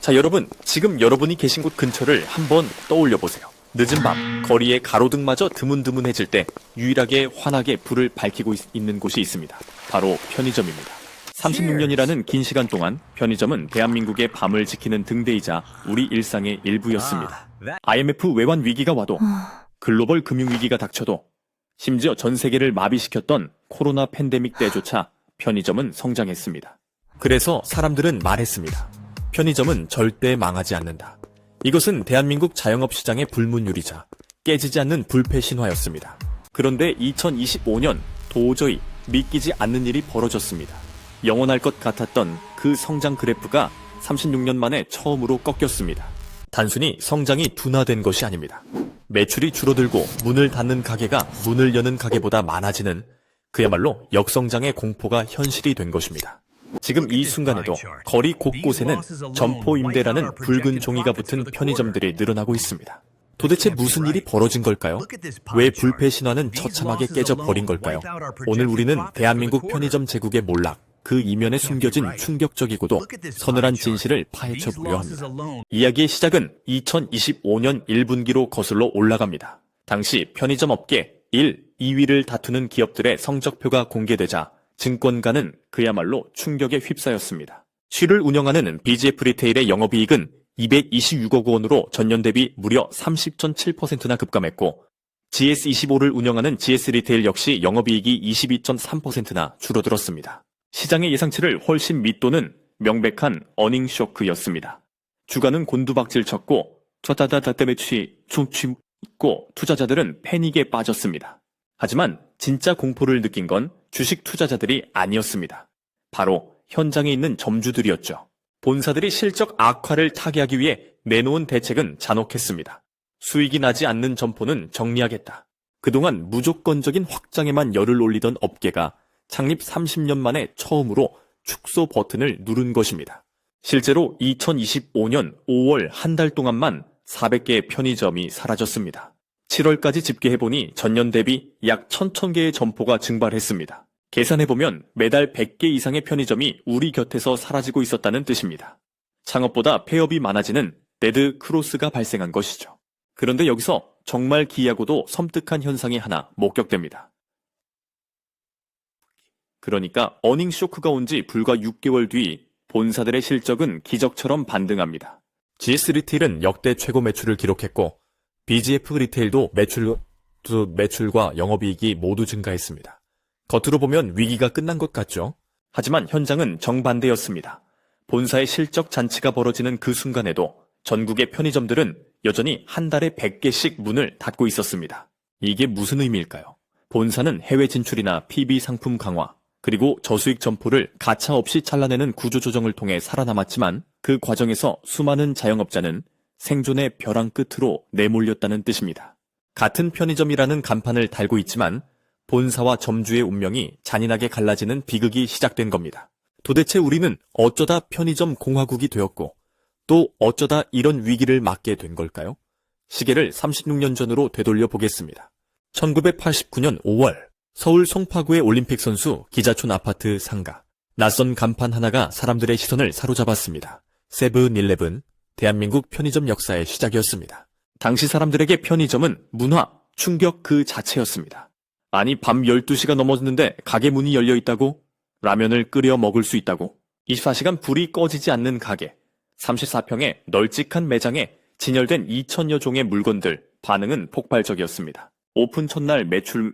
자, 여러분, 지금 여러분이 계신 곳 근처를 한번 떠올려 보세요. 늦은 밤, 거리에 가로등마저 드문드문해질 때 유일하게 환하게 불을 밝히고 있는 곳이 있습니다. 바로 편의점입니다. 36년이라는 긴 시간 동안 편의점은 대한민국의 밤을 지키는 등대이자 우리 일상의 일부였습니다. IMF 외환 위기가 와도, 글로벌 금융위기가 닥쳐도, 심지어 전 세계를 마비시켰던 코로나 팬데믹 때조차 편의점은 성장했습니다. 그래서 사람들은 말했습니다. 편의점은 절대 망하지 않는다. 이것은 대한민국 자영업 시장의 불문율이자 깨지지 않는 불패 신화였습니다. 그런데 2025년 도저히 믿기지 않는 일이 벌어졌습니다. 영원할 것 같았던 그 성장 그래프가 36년 만에 처음으로 꺾였습니다. 단순히 성장이 둔화된 것이 아닙니다. 매출이 줄어들고 문을 닫는 가게가 문을 여는 가게보다 많아지는 그야말로 역성장의 공포가 현실이 된 것입니다. 지금 이 순간에도 거리 곳곳에는 점포 임대라는 붉은 종이가 붙은 편의점들이 늘어나고 있습니다. 도대체 무슨 일이 벌어진 걸까요? 왜 불패 신화는 처참하게 깨져버린 걸까요? 오늘 우리는 대한민국 편의점 제국의 몰락, 그 이면에 숨겨진 충격적이고도 서늘한 진실을 파헤쳐보려 합니다. 이야기의 시작은 2025년 1분기로 거슬러 올라갑니다. 당시 편의점 업계 1, 2위를 다투는 기업들의 성적표가 공개되자 증권가는 그야말로 충격에 휩싸였습니다. 쉬를 운영하는 BGF 리테일의 영업이익은 226억 원으로 전년 대비 무려 30.7%나 급감했고, GS25를 운영하는 GS 리테일 역시 영업이익이 22.3%나 줄어들었습니다. 시장의 예상치를 훨씬 밑도는 명백한 어닝 쇼크였습니다. 주가는 곤두박질 쳤고 투자자들은 패닉에 빠졌습니다. 하지만 진짜 공포를 느낀 건 주식 투자자들이 아니었습니다. 바로 현장에 있는 점주들이었죠. 본사들이 실적 악화를 타개하기 위해 내놓은 대책은 잔혹했습니다. 수익이 나지 않는 점포는 정리하겠다. 그동안 무조건적인 확장에만 열을 올리던 업계가 창립 30년 만에 처음으로 축소 버튼을 누른 것입니다. 실제로 2025년 5월 한 달 동안만 400개의 편의점이 사라졌습니다. 7월까지 집계해보니 전년 대비 약 1,000개의 점포가 증발했습니다. 계산해보면 매달 100개 이상의 편의점이 우리 곁에서 사라지고 있었다는 뜻입니다. 창업보다 폐업이 많아지는 데드 크로스가 발생한 것이죠. 그런데 여기서 정말 기이하고도 섬뜩한 현상이 하나 목격됩니다. 그러니까 어닝 쇼크가 온 지 불과 6개월 뒤 본사들의 실적은 기적처럼 반등합니다. GS 리테일은 역대 최고 매출을 기록했고, BGF 리테일도 매출과 영업이익이 모두 증가했습니다. 겉으로 보면 위기가 끝난 것 같죠? 하지만 현장은 정반대였습니다. 본사의 실적 잔치가 벌어지는 그 순간에도 전국의 편의점들은 여전히 한 달에 100개씩 문을 닫고 있었습니다. 이게 무슨 의미일까요? 본사는 해외 진출이나 PB 상품 강화, 그리고 저수익 점포를 가차없이 잘라내는 구조조정을 통해 살아남았지만 그 과정에서 수많은 자영업자는 생존의 벼랑 끝으로 내몰렸다는 뜻입니다. 같은 편의점이라는 간판을 달고 있지만 본사와 점주의 운명이 잔인하게 갈라지는 비극이 시작된 겁니다. 도대체 우리는 어쩌다 편의점 공화국이 되었고 또 어쩌다 이런 위기를 맞게 된 걸까요? 시계를 36년 전으로 되돌려 보겠습니다. 1989년 5월 서울 송파구의 올림픽 선수 기자촌 아파트 상가. 낯선 간판 하나가 사람들의 시선을 사로잡았습니다. 세븐일레븐, 대한민국 편의점 역사의 시작이었습니다. 당시 사람들에게 편의점은 문화, 충격 그 자체였습니다. 아니, 밤 12시가 넘었는데 가게 문이 열려 있다고? 라면을 끓여 먹을 수 있다고? 24시간 불이 꺼지지 않는 가게, 34평의 널찍한 매장에 진열된 2,000여 종의 물건들, 반응은 폭발적이었습니다. 오픈 첫날 매출만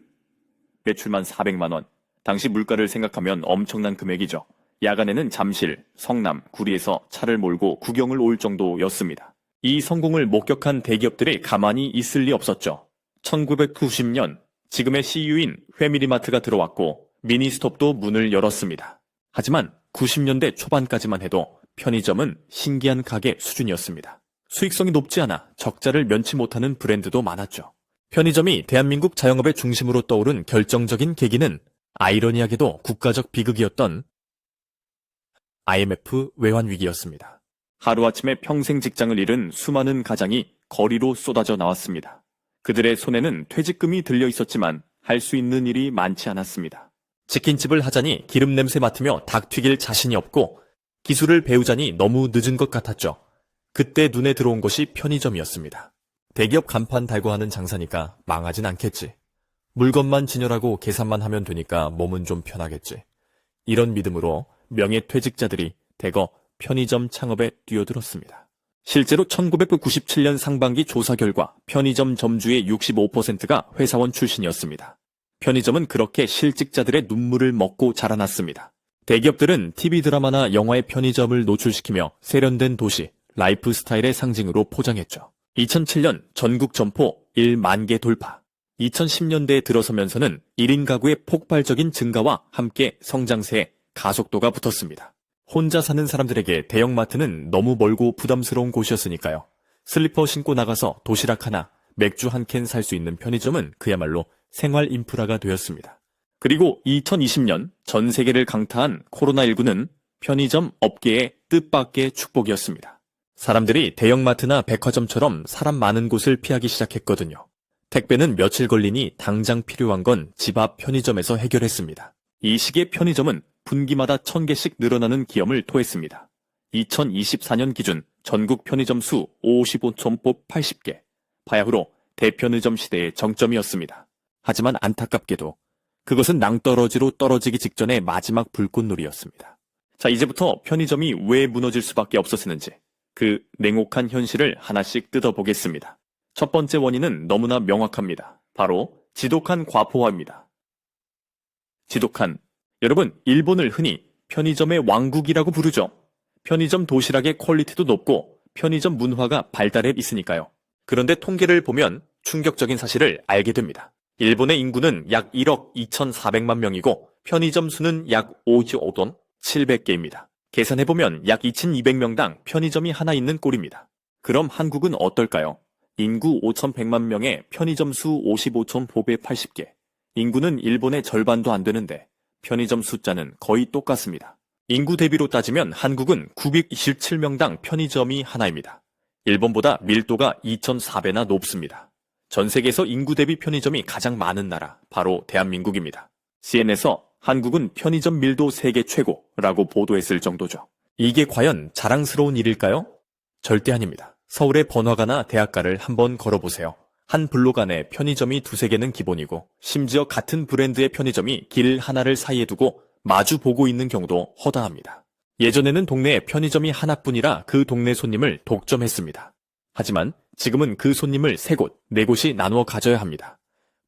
400만 원. 당시 물가를 생각하면 엄청난 금액이죠. 야간에는 잠실, 성남, 구리에서 차를 몰고 구경을 올 정도였습니다. 이 성공을 목격한 대기업들이 가만히 있을 리 없었죠. 1990년 지금의 CU인 회미리마트가 들어왔고 미니스톱도 문을 열었습니다. 하지만 90년대 초반까지만 해도 편의점은 신기한 가게 수준이었습니다. 수익성이 높지 않아 적자를 면치 못하는 브랜드도 많았죠. 편의점이 대한민국 자영업의 중심으로 떠오른 결정적인 계기는 아이러니하게도 국가적 비극이었던 IMF 외환 위기였습니다. 하루아침에 평생 직장을 잃은 수많은 가장이 거리로 쏟아져 나왔습니다. 그들의 손에는 퇴직금이 들려 있었지만 할 수 있는 일이 많지 않았습니다. 치킨집을 하자니 기름 냄새 맡으며 닭 튀길 자신이 없고 기술을 배우자니 너무 늦은 것 같았죠. 그때 눈에 들어온 것이 편의점이었습니다. 대기업 간판 달고 하는 장사니까 망하진 않겠지. 물건만 진열하고 계산만 하면 되니까 몸은 좀 편하겠지. 이런 믿음으로 명예퇴직자들이 대거 편의점 창업에 뛰어들었습니다. 실제로 1997년 상반기 조사 결과 편의점 점주의 65%가 회사원 출신이었습니다. 편의점은 그렇게 실직자들의 눈물을 먹고 자라났습니다. 대기업들은 TV 드라마나 영화의 편의점을 노출시키며 세련된 도시, 라이프 스타일의 상징으로 포장했죠. 2007년 전국 점포 1만 개 돌파. 2010년대에 들어서면서는 1인 가구의 폭발적인 증가와 함께 성장세에 가속도가 붙었습니다. 혼자 사는 사람들에게 대형마트는 너무 멀고 부담스러운 곳이었으니까요. 슬리퍼 신고 나가서 도시락 하나, 맥주 한 캔 살 수 있는 편의점은 그야말로 생활 인프라가 되었습니다. 그리고 2020년 전 세계를 강타한 코로나19는 편의점 업계의 뜻밖의 축복이었습니다. 사람들이 대형마트나 백화점처럼 사람 많은 곳을 피하기 시작했거든요. 택배는 며칠 걸리니 당장 필요한 건 집 앞 편의점에서 해결했습니다. 이 시기에 편의점은 분기마다 1000개씩 늘어나는 기염을 토했습니다. 2024년 기준 전국 편의점 수 55점포 80개. 바야흐로 대편의점 시대의 정점이었습니다. 하지만 안타깝게도 그것은 낭떠러지로 떨어지기 직전의 마지막 불꽃놀이였습니다. 자, 이제부터 편의점이 왜 무너질 수밖에 없었는지 그 냉혹한 현실을 하나씩 뜯어보겠습니다. 첫 번째 원인은 너무나 명확합니다. 바로 지독한 과포화입니다. 지독한. 여러분, 일본을 흔히 편의점의 왕국이라고 부르죠. 편의점 도시락의 퀄리티도 높고 편의점 문화가 발달해 있으니까요. 그런데 통계를 보면 충격적인 사실을 알게 됩니다. 일본의 인구는 약 1억 2,400만 명이고 편의점 수는 약 5조 700개입니다. 계산해보면 약 2,200명당 편의점이 하나 있는 꼴입니다. 그럼 한국은 어떨까요? 인구 5,100만 명에 편의점 수 55,580개. 인구는 일본의 절반도 안 되는데 편의점 숫자는 거의 똑같습니다. 인구 대비로 따지면 한국은 927명당 편의점이 하나입니다. 일본보다 밀도가 2,4배나 높습니다. 전 세계에서 인구 대비 편의점이 가장 많은 나라, 바로 대한민국입니다. CNN에서 한국은 편의점 밀도 세계 최고라고 보도했을 정도죠. 이게 과연 자랑스러운 일일까요? 절대 아닙니다. 서울의 번화가나 대학가를 한번 걸어보세요. 한 블록 안에 편의점이 두세 개는 기본이고 심지어 같은 브랜드의 편의점이 길 하나를 사이에 두고 마주 보고 있는 경우도 허다합니다. 예전에는 동네에 편의점이 하나뿐이라 그 동네 손님을 독점했습니다. 하지만 지금은 그 손님을 3곳, 4곳이 나누어 가져야 합니다.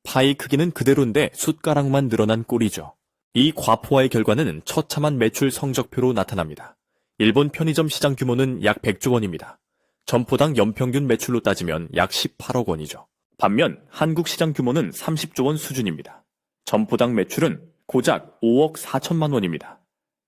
파이 크기는 그대로인데 숟가락만 늘어난 꼴이죠. 이 과포화의 결과는 처참한 매출 성적표로 나타납니다. 일본 편의점 시장 규모는 약 100조 원입니다. 점포당 연평균 매출로 따지면 약 18억 원이죠. 반면 한국 시장 규모는 30조 원 수준입니다. 점포당 매출은 고작 5억 4천만 원입니다.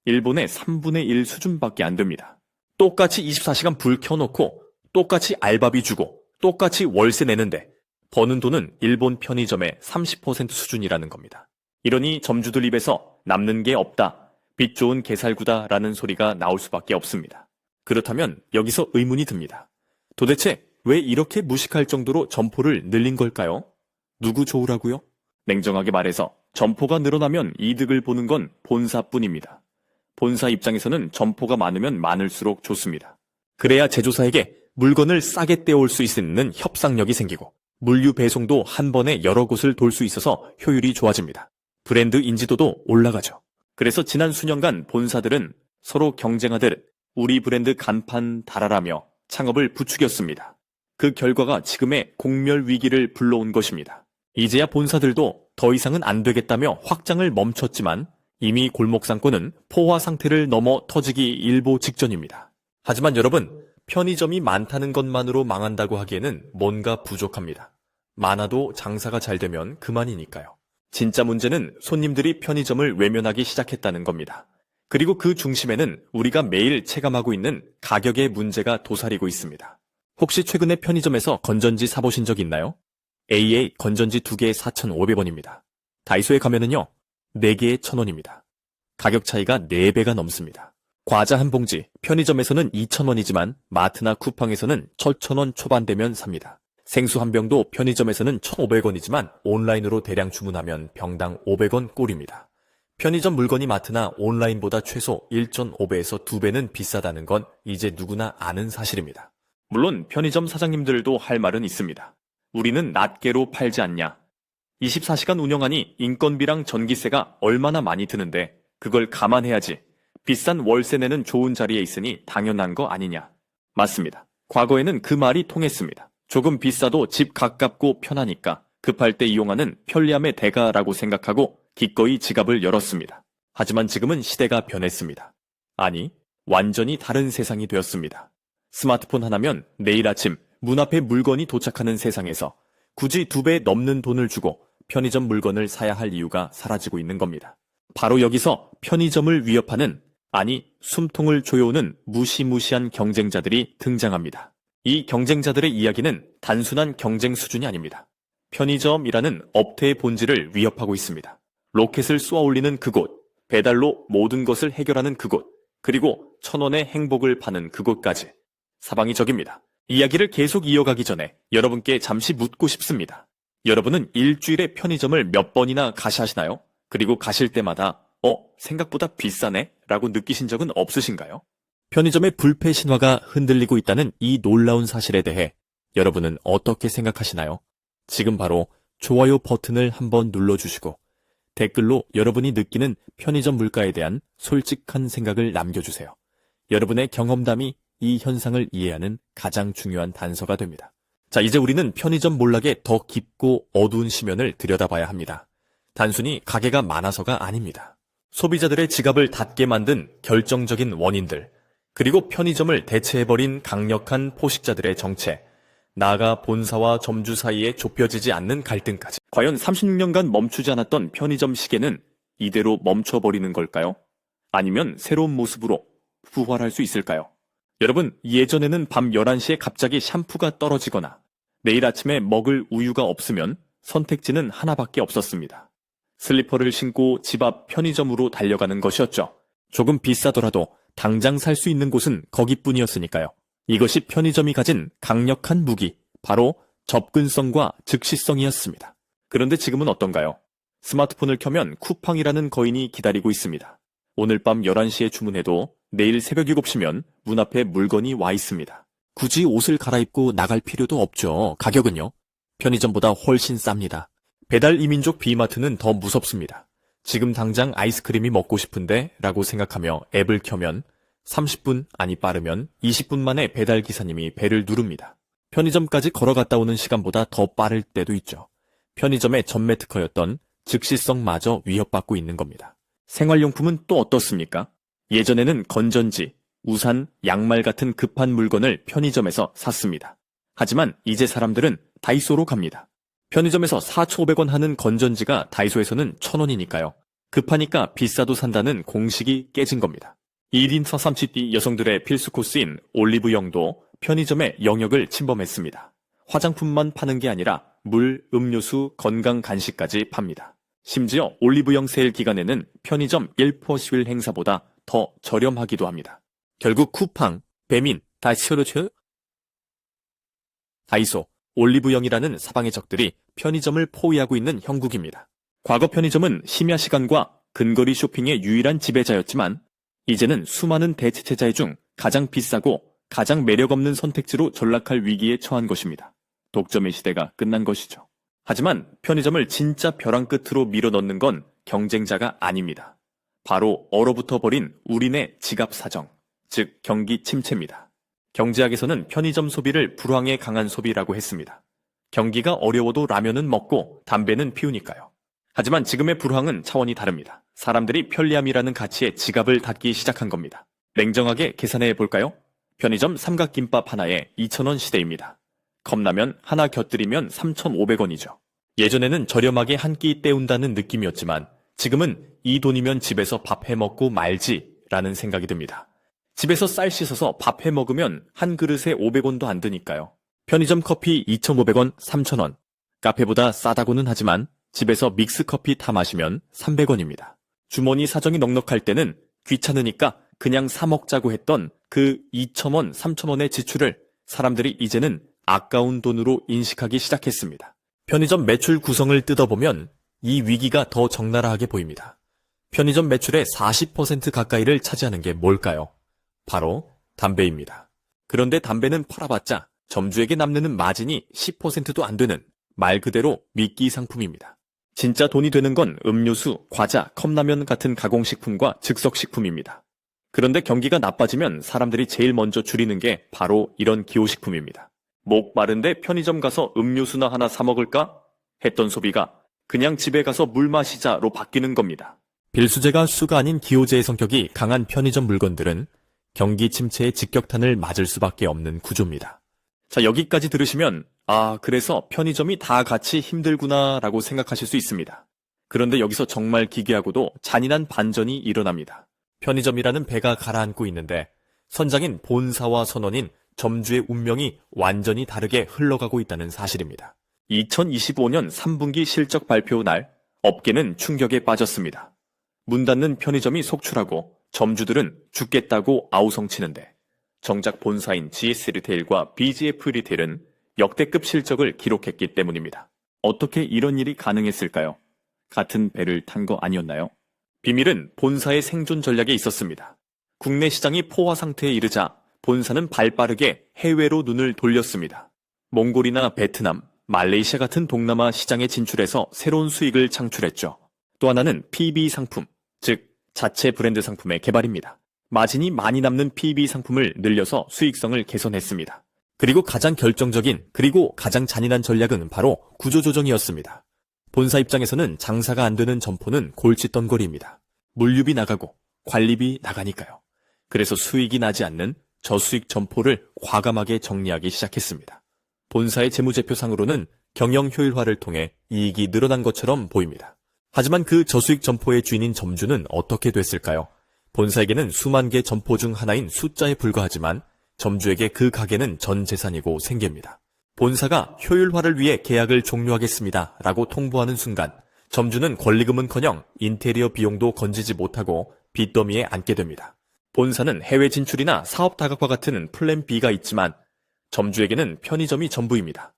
일본의 3분의 1 수준밖에 안 됩니다. 똑같이 24시간 불 켜놓고 똑같이 알바비 주고 똑같이 월세 내는데 버는 돈은 일본 편의점의 30% 수준이라는 겁니다. 이러니 점주들 입에서 남는 게 없다, 빚 좋은 개살구다라는 소리가 나올 수밖에 없습니다. 그렇다면 여기서 의문이 듭니다. 도대체 왜 이렇게 무식할 정도로 점포를 늘린 걸까요? 누구 좋으라고요? 냉정하게 말해서 점포가 늘어나면 이득을 보는 건 본사뿐입니다. 본사 입장에서는 점포가 많으면 많을수록 좋습니다. 그래야 제조사에게 물건을 싸게 떼올 수 있는 협상력이 생기고 물류 배송도 한 번에 여러 곳을 돌 수 있어서 효율이 좋아집니다. 브랜드 인지도도 올라가죠. 그래서 지난 수년간 본사들은 서로 경쟁하듯 우리 브랜드 간판 달아라며 창업을 부추겼습니다. 그 결과가 지금의 공멸 위기를 불러온 것입니다. 이제야 본사들도 더 이상은 안 되겠다며 확장을 멈췄지만 이미 골목 상권은 포화 상태를 넘어 터지기 일보 직전입니다. 하지만 여러분, 편의점이 많다는 것만으로 망한다고 하기에는 뭔가 부족합니다. 많아도 장사가 잘 되면 그만이니까요. 진짜 문제는 손님들이 편의점을 외면하기 시작했다는 겁니다. 그리고 그 중심에는 우리가 매일 체감하고 있는 가격의 문제가 도사리고 있습니다. 혹시 최근에 편의점에서 건전지 사보신 적 있나요? AA 건전지 2개에 4,500원입니다. 다이소에 가면은요, 4개에 1,000원입니다. 가격 차이가 4배가 넘습니다. 과자 한 봉지, 편의점에서는 2,000원이지만 마트나 쿠팡에서는 1,000원 초반대면 삽니다. 생수 한 병도 편의점에서는 1,500원이지만 온라인으로 대량 주문하면 병당 500원 꼴입니다. 편의점 물건이 마트나 온라인보다 최소 1.5배에서 2배는 비싸다는 건 이제 누구나 아는 사실입니다. 물론 편의점 사장님들도 할 말은 있습니다. 우리는 낱개로 팔지 않냐. 24시간 운영하니 인건비랑 전기세가 얼마나 많이 드는데 그걸 감안해야지. 비싼 월세 내는 좋은 자리에 있으니 당연한 거 아니냐. 맞습니다. 과거에는 그 말이 통했습니다. 조금 비싸도 집 가깝고 편하니까 급할 때 이용하는 편리함의 대가라고 생각하고 기꺼이 지갑을 열었습니다. 하지만 지금은 시대가 변했습니다. 아니, 완전히 다른 세상이 되었습니다. 스마트폰 하나면 내일 아침 문 앞에 물건이 도착하는 세상에서 굳이 2배 넘는 돈을 주고 편의점 물건을 사야 할 이유가 사라지고 있는 겁니다. 바로 여기서 편의점을 위협하는, 아니 숨통을 조여오는 무시무시한 경쟁자들이 등장합니다. 이 경쟁자들의 이야기는 단순한 경쟁 수준이 아닙니다. 편의점이라는 업태의 본질을 위협하고 있습니다. 로켓을 쏘아 올리는 그곳, 배달로 모든 것을 해결하는 그곳, 그리고 1,000원의 행복을 파는 그곳까지. 사방이 적입니다. 이야기를 계속 이어가기 전에 여러분께 잠시 묻고 싶습니다. 여러분은 일주일에 편의점을 몇 번이나 가시나요? 그리고 가실 때마다 생각보다 비싸네? 라고 느끼신 적은 없으신가요? 편의점의 불패 신화가 흔들리고 있다는 이 놀라운 사실에 대해 여러분은 어떻게 생각하시나요? 지금 바로 좋아요 버튼을 한번 눌러주시고 댓글로 여러분이 느끼는 편의점 물가에 대한 솔직한 생각을 남겨주세요. 여러분의 경험담이 이 현상을 이해하는 가장 중요한 단서가 됩니다. 자, 이제 우리는 편의점 몰락의 더 깊고 어두운 시면을 들여다봐야 합니다. 단순히 가게가 많아서가 아닙니다. 소비자들의 지갑을 닫게 만든 결정적인 원인들, 그리고 편의점을 대체해버린 강력한 포식자들의 정체, 나아가 본사와 점주 사이에 좁혀지지 않는 갈등까지. 과연 36년간 멈추지 않았던 편의점 시계는 이대로 멈춰버리는 걸까요? 아니면 새로운 모습으로 부활할 수 있을까요? 여러분, 예전에는 밤 11시에 갑자기 샴푸가 떨어지거나 내일 아침에 먹을 우유가 없으면 선택지는 하나밖에 없었습니다. 슬리퍼를 신고 집 앞 편의점으로 달려가는 것이었죠. 조금 비싸더라도 당장 살 수 있는 곳은 거기뿐이었으니까요. 이것이 편의점이 가진 강력한 무기, 바로 접근성과 즉시성이었습니다. 그런데 지금은 어떤가요? 스마트폰을 켜면 쿠팡이라는 거인이 기다리고 있습니다. 오늘 밤 11시에 주문해도 내일 새벽 7시면 문 앞에 물건이 와 있습니다. 굳이 옷을 갈아입고 나갈 필요도 없죠. 가격은요? 편의점보다 훨씬 쌉니다. 배달 이민족 비마트는 더 무섭습니다. 지금 당장 아이스크림이 먹고 싶은데 라고 생각하며 앱을 켜면 30분, 아니 빠르면 20분 만에 배달 기사님이 배를 누릅니다. 편의점까지 걸어갔다 오는 시간보다 더 빠를 때도 있죠. 편의점의 전매 특허였던 즉시성마저 위협받고 있는 겁니다. 생활용품은 또 어떻습니까? 예전에는 건전지, 우산, 양말 같은 급한 물건을 편의점에서 샀습니다. 하지만 이제 사람들은 다이소로 갑니다. 편의점에서 4,500원 하는 건전지가 다이소에서는 1,000원이니까요. 급하니까 비싸도 산다는 공식이 깨진 겁니다. 1인 서삼치띠 여성들의 필수 코스인 올리브영도 편의점의 영역을 침범했습니다. 화장품만 파는 게 아니라 물, 음료수, 건강 간식까지 팝니다. 심지어 올리브영 세일 기간에는 편의점 1%일 행사보다 더 저렴하기도 합니다. 결국 쿠팡, 배민, 다이소, 올리브영이라는 사방의 적들이 편의점을 포위하고 있는 형국입니다. 과거 편의점은 심야 시간과 근거리 쇼핑의 유일한 지배자였지만 이제는 수많은 대체제자의 중 가장 비싸고 가장 매력 없는 선택지로 전락할 위기에 처한 것입니다. 독점의 시대가 끝난 것이죠. 하지만 편의점을 진짜 벼랑 끝으로 밀어넣는 건 경쟁자가 아닙니다. 바로 얼어붙어 버린 우리네 지갑 사정, 즉 경기 침체입니다. 경제학에서는 편의점 소비를 불황에 강한 소비라고 했습니다. 경기가 어려워도 라면은 먹고 담배는 피우니까요. 하지만 지금의 불황은 차원이 다릅니다. 사람들이 편리함이라는 가치에 지갑을 닫기 시작한 겁니다. 냉정하게 계산해 볼까요? 편의점 삼각김밥 하나에 2,000원 시대입니다. 컵라면 하나 곁들이면 3,500원이죠. 예전에는 저렴하게 한 끼 때운다는 느낌이었지만 지금은 이 돈이면 집에서 밥 해먹고 말지라는 생각이 듭니다. 집에서 쌀 씻어서 밥 해먹으면 한 그릇에 500원도 안 드니까요. 편의점 커피 2,500원, 3,000원. 카페보다 싸다고는 하지만 집에서 믹스커피 타 마시면 300원입니다. 주머니 사정이 넉넉할 때는 귀찮으니까 그냥 사 먹자고 했던 그 2,000원, 3,000원의 지출을 사람들이 이제는 아까운 돈으로 인식하기 시작했습니다. 편의점 매출 구성을 뜯어보면 이 위기가 더 적나라하게 보입니다. 편의점 매출의 40% 가까이를 차지하는 게 뭘까요? 바로 담배입니다. 그런데 담배는 팔아봤자 점주에게 남는 마진이 10%도 안 되는 말 그대로 미끼 상품입니다. 진짜 돈이 되는 건 음료수, 과자, 컵라면 같은 가공식품과 즉석식품입니다. 그런데 경기가 나빠지면 사람들이 제일 먼저 줄이는 게 바로 이런 기호식품입니다. 목 마른데 편의점 가서 음료수나 하나 사 먹을까? 했던 소비가 그냥 집에 가서 물 마시자로 바뀌는 겁니다. 필수제가 수가 아닌 기호제의 성격이 강한 편의점 물건들은 경기 침체의 직격탄을 맞을 수밖에 없는 구조입니다. 자, 여기까지 들으시면 그래서 편의점이 다 같이 힘들구나 라고 생각하실 수 있습니다. 그런데 여기서 정말 기괴하고도 잔인한 반전이 일어납니다. 편의점이라는 배가 가라앉고 있는데 선장인 본사와 선원인 점주의 운명이 완전히 다르게 흘러가고 있다는 사실입니다. 2025년 3분기 실적 발표 날 업계는 충격에 빠졌습니다. 문 닫는 편의점이 속출하고 점주들은 죽겠다고 아우성치는데 정작 본사인 GS 리테일과 BGF 리테일은 역대급 실적을 기록했기 때문입니다. 어떻게 이런 일이 가능했을까요? 같은 배를 탄 거 아니었나요? 비밀은 본사의 생존 전략에 있었습니다. 국내 시장이 포화 상태에 이르자 본사는 발빠르게 해외로 눈을 돌렸습니다. 몽골이나 베트남, 말레이시아 같은 동남아 시장에 진출해서 새로운 수익을 창출했죠. 또 하나는 PB 상품, 즉 자체 브랜드 상품의 개발입니다. 마진이 많이 남는 PB 상품을 늘려서 수익성을 개선했습니다. 그리고 가장 결정적인 그리고 가장 잔인한 전략은 바로 구조조정이었습니다. 본사 입장에서는 장사가 안 되는 점포는 골칫덩거리입니다. 물류비 나가고 관리비 나가니까요. 그래서 수익이 나지 않는 저수익 점포를 과감하게 정리하기 시작했습니다. 본사의 재무제표상으로는 경영 효율화를 통해 이익이 늘어난 것처럼 보입니다. 하지만 그 저수익 점포의 주인인 점주는 어떻게 됐을까요? 본사에게는 수만 개 점포 중 하나인 숫자에 불과하지만 점주에게 그 가게는 전 재산이고 생계입니다. 본사가 효율화를 위해 계약을 종료하겠습니다 라고 통보하는 순간 점주는 권리금은커녕 인테리어 비용도 건지지 못하고 빚더미에 앉게 됩니다. 본사는 해외 진출이나 사업 다각화 같은 플랜 B가 있지만 점주에게는 편의점이 전부입니다.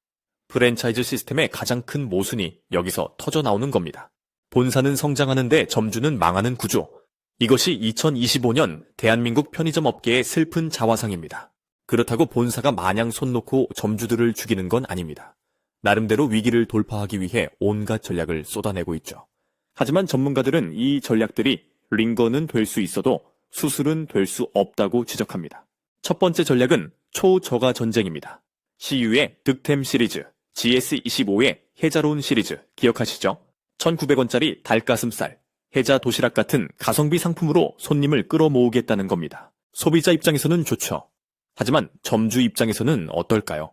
프랜차이즈 시스템의 가장 큰 모순이 여기서 터져 나오는 겁니다. 본사는 성장하는데 점주는 망하는 구조. 이것이 2025년 대한민국 편의점 업계의 슬픈 자화상입니다. 그렇다고 본사가 마냥 손 놓고 점주들을 죽이는 건 아닙니다. 나름대로 위기를 돌파하기 위해 온갖 전략을 쏟아내고 있죠. 하지만 전문가들은 이 전략들이 링거는 될 수 있어도 수술은 될 수 없다고 지적합니다. 첫 번째 전략은 초저가 전쟁입니다. CU의 득템 시리즈, GS25의 혜자로운 시리즈 기억하시죠? 1,900원짜리 닭가슴살, 혜자 도시락 같은 가성비 상품으로 손님을 끌어모으겠다는 겁니다. 소비자 입장에서는 좋죠. 하지만 점주 입장에서는 어떨까요?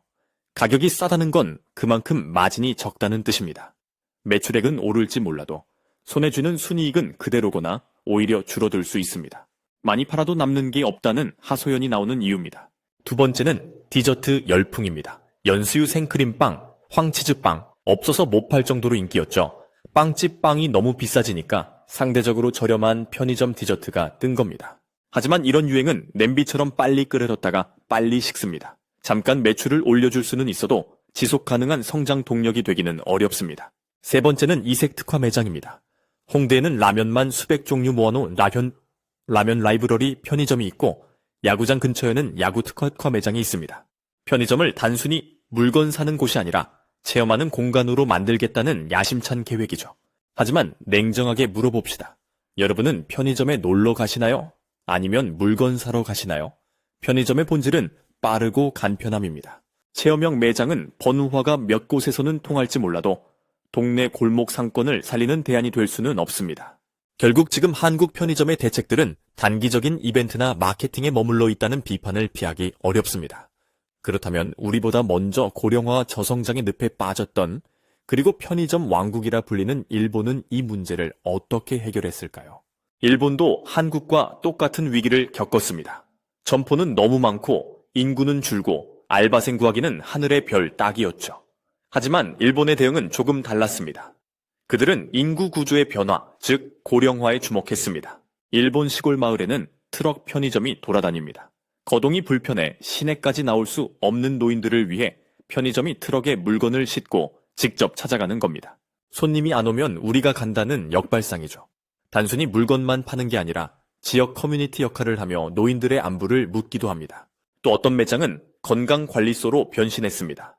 가격이 싸다는 건 그만큼 마진이 적다는 뜻입니다. 매출액은 오를지 몰라도 손에 쥐는 순이익은 그대로거나 오히려 줄어들 수 있습니다. 많이 팔아도 남는 게 없다는 하소연이 나오는 이유입니다. 두 번째는 디저트 열풍입니다. 연수유 생크림빵, 황치즈빵 없어서 못 팔 정도로 인기였죠. 빵집 빵이 너무 비싸지니까 상대적으로 저렴한 편의점 디저트가 뜬 겁니다. 하지만 이런 유행은 냄비처럼 빨리 끓여뒀다가 빨리 식습니다. 잠깐 매출을 올려줄 수는 있어도 지속 가능한 성장 동력이 되기는 어렵습니다. 세 번째는 이색 특화 매장입니다. 홍대에는 라면만 수백 종류 모아놓은 라면 라이브러리 편의점이 있고 야구장 근처에는 야구 특화 매장이 있습니다. 편의점을 단순히 물건 사는 곳이 아니라 체험하는 공간으로 만들겠다는 야심찬 계획이죠. 하지만 냉정하게 물어봅시다. 여러분은 편의점에 놀러 가시나요? 아니면 물건 사러 가시나요? 편의점의 본질은 빠르고 간편함입니다. 체험형 매장은 번화가 몇 곳에서는 통할지 몰라도 동네 골목 상권을 살리는 대안이 될 수는 없습니다. 결국 지금 한국 편의점의 대책들은 단기적인 이벤트나 마케팅에 머물러 있다는 비판을 피하기 어렵습니다. 그렇다면 우리보다 먼저 고령화 저성장의 늪에 빠졌던 그리고 편의점 왕국이라 불리는 일본은 이 문제를 어떻게 해결했을까요? 일본도 한국과 똑같은 위기를 겪었습니다. 점포는 너무 많고 인구는 줄고 알바생 구하기는 하늘의 별 따기였죠. 하지만 일본의 대응은 조금 달랐습니다. 그들은 인구 구조의 변화, 즉 고령화에 주목했습니다. 일본 시골 마을에는 트럭 편의점이 돌아다닙니다. 거동이 불편해 시내까지 나올 수 없는 노인들을 위해 편의점이 트럭에 물건을 싣고 직접 찾아가는 겁니다. 손님이 안 오면 우리가 간다는 역발상이죠. 단순히 물건만 파는 게 아니라 지역 커뮤니티 역할을 하며 노인들의 안부를 묻기도 합니다. 또 어떤 매장은 건강관리소로 변신했습니다.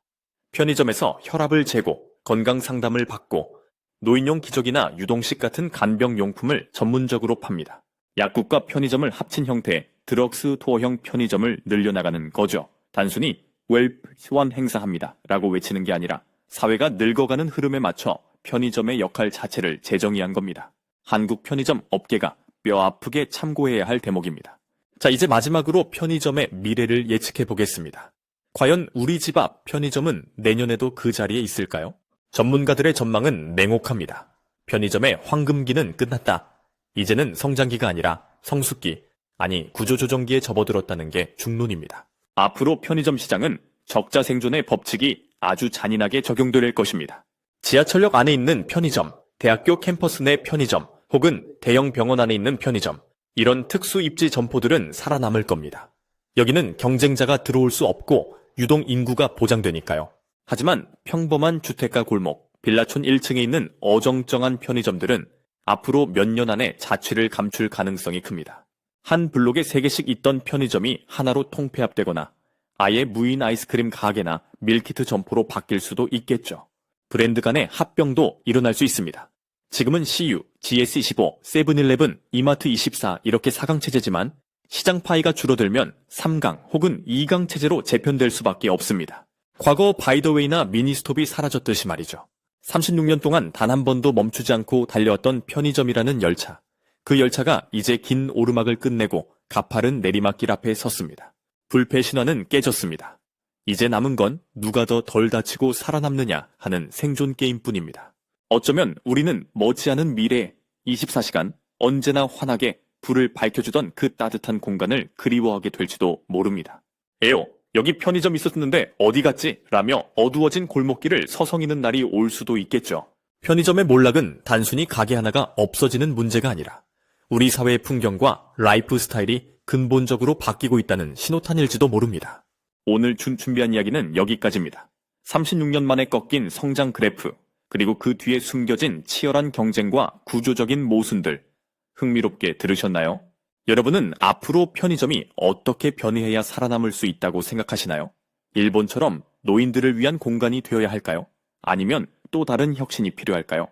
편의점에서 혈압을 재고 건강 상담을 받고 노인용 기저귀나 유동식 같은 간병용품을 전문적으로 팝니다. 약국과 편의점을 합친 형태의 드럭스 토어형 편의점을 늘려나가는 거죠. 단순히 웰프원 행사합니다 라고 외치는 게 아니라 사회가 늙어가는 흐름에 맞춰 편의점의 역할 자체를 재정의한 겁니다. 한국 편의점 업계가 뼈 아프게 참고해야 할 대목입니다. 자, 이제 마지막으로 편의점의 미래를 예측해 보겠습니다. 과연 우리 집 앞 편의점은 내년에도 그 자리에 있을까요? 전문가들의 전망은 냉혹합니다. 편의점의 황금기는 끝났다. 이제는 성장기가 아니라 성숙기, 아니 구조조정기에 접어들었다는 게 중론입니다. 앞으로 편의점 시장은 적자 생존의 법칙이 아주 잔인하게 적용될 것입니다. 지하철역 안에 있는 편의점, 대학교 캠퍼스 내 편의점, 혹은 대형 병원 안에 있는 편의점, 이런 특수 입지 점포들은 살아남을 겁니다. 여기는 경쟁자가 들어올 수 없고 유동 인구가 보장되니까요. 하지만 평범한 주택가 골목, 빌라촌 1층에 있는 어정쩡한 편의점들은 앞으로 몇 년 안에 자취를 감출 가능성이 큽니다. 한 블록에 3개씩 있던 편의점이 하나로 통폐합되거나 아예 무인 아이스크림 가게나 밀키트 점포로 바뀔 수도 있겠죠. 브랜드 간의 합병도 일어날 수 있습니다. 지금은 CU, GS25, 세븐일레븐, 이마트24 이렇게 4강 체제지만 시장 파이가 줄어들면 3강 혹은 2강 체제로 재편될 수밖에 없습니다. 과거 바이더웨이나 미니스톱이 사라졌듯이 말이죠. 36년 동안 단 한 번도 멈추지 않고 달려왔던 편의점이라는 열차. 그 열차가 이제 긴 오르막을 끝내고 가파른 내리막길 앞에 섰습니다. 불패 신화는 깨졌습니다. 이제 남은 건 누가 더 덜 다치고 살아남느냐 하는 생존 게임뿐입니다. 어쩌면 우리는 머지않은 미래에 24시간 언제나 환하게 불을 밝혀주던 그 따뜻한 공간을 그리워하게 될지도 모릅니다. 에요, 여기 편의점 있었는데 어디 갔지? 라며 어두워진 골목길을 서성이는 날이 올 수도 있겠죠. 편의점의 몰락은 단순히 가게 하나가 없어지는 문제가 아니라 우리 사회의 풍경과 라이프 스타일이 근본적으로 바뀌고 있다는 신호탄일지도 모릅니다. 오늘 준비한 이야기는 여기까지입니다. 36년 만에 꺾인 성장 그래프, 그리고 그 뒤에 숨겨진 치열한 경쟁과 구조적인 모순들, 흥미롭게 들으셨나요? 여러분은 앞으로 편의점이 어떻게 변해야 살아남을 수 있다고 생각하시나요? 일본처럼 노인들을 위한 공간이 되어야 할까요? 아니면 또 다른 혁신이 필요할까요?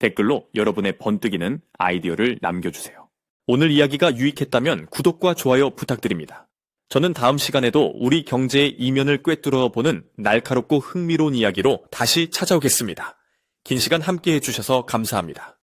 댓글로 여러분의 번뜩이는 아이디어를 남겨주세요. 오늘 이야기가 유익했다면 구독과 좋아요 부탁드립니다. 저는 다음 시간에도 우리 경제의 이면을 꿰뚫어 보는 날카롭고 흥미로운 이야기로 다시 찾아오겠습니다. 긴 시간 함께 해주셔서 감사합니다.